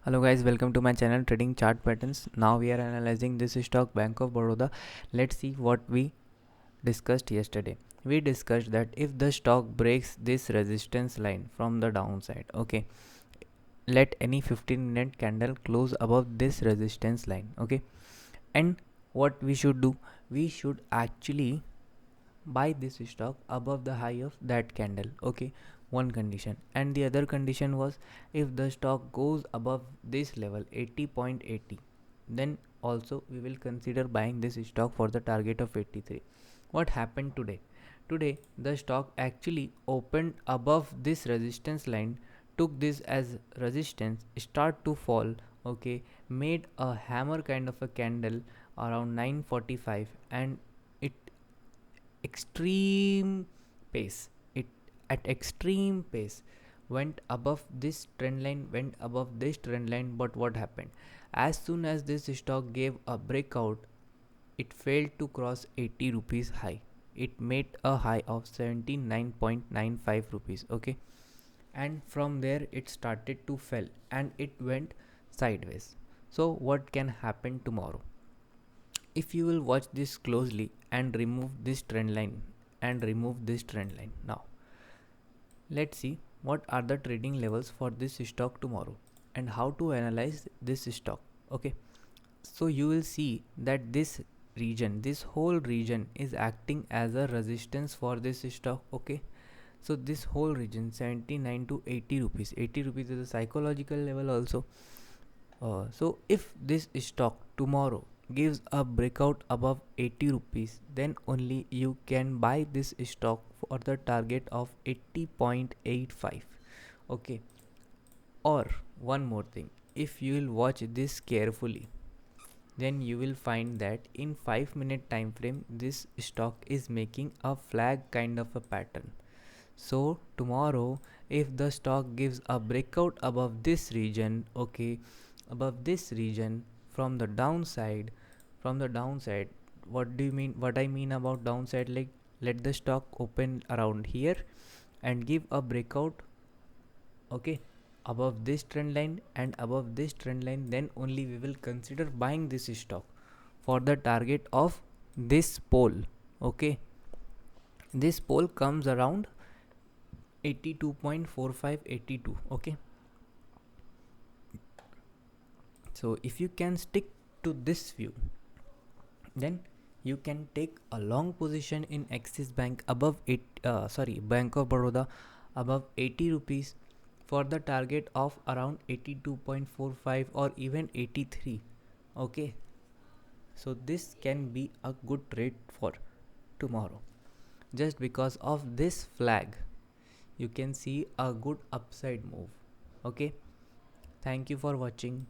Hello guys, welcome to my channel Trading Chart Patterns. Now we are analyzing this stock Bank of Baroda. Let's see what we discussed yesterday. We discussed that if the stock breaks this resistance line from the downside, okay, let any 15-minute candle close above this resistance line, okay. And what we should do, we should actually buy this stock above the high of that candle, okay. One condition, and the other condition was if the stock goes above this level 80.80, then also we will consider buying this stock for the target of 83. What happened today? Today the stock actually opened above this resistance line, took this as resistance, start to fall, okay, made a hammer kind of a candle around 9:45, and it extreme pace it at extreme pace went above this trend line, but what happened? As soon as this stock gave a breakout, it failed to cross 80 rupees high. It made a high of 79.95 rupees, okay. And from there it started to fell and it went sideways. So what can happen tomorrow? If you will watch this closely and remove this trend line now, let's see what are the trading levels for this stock tomorrow and how to analyze this stock, okay. So you will see that this whole region is acting as a resistance for this stock, okay. So this whole region 79 to 80 rupees, 80 rupees is a psychological level also. So if this stock tomorrow gives a breakout above 80 rupees, then only you can buy this stock for the target of 80.85, okay. Or one more thing, if you will watch this carefully, then you will find that in 5-minute time frame this stock is making a flag kind of a pattern. So tomorrow if the stock gives a breakout above this region, okay, above this region from the downside, what I mean about downside, like let the stock open around here and give a breakout, okay, above this trend line and above this trend line, then only we will consider buying this stock for the target of this pole, okay. This pole comes around 82.45, 82, okay. So if you can stick to this view, then you can take a long position in Axis Bank above Bank of Baroda above 80 rupees for the target of around 82.45 or even 83, okay. So this can be a good trade for tomorrow. Just because of this flag, you can see a good upside move, okay. Thank you for watching.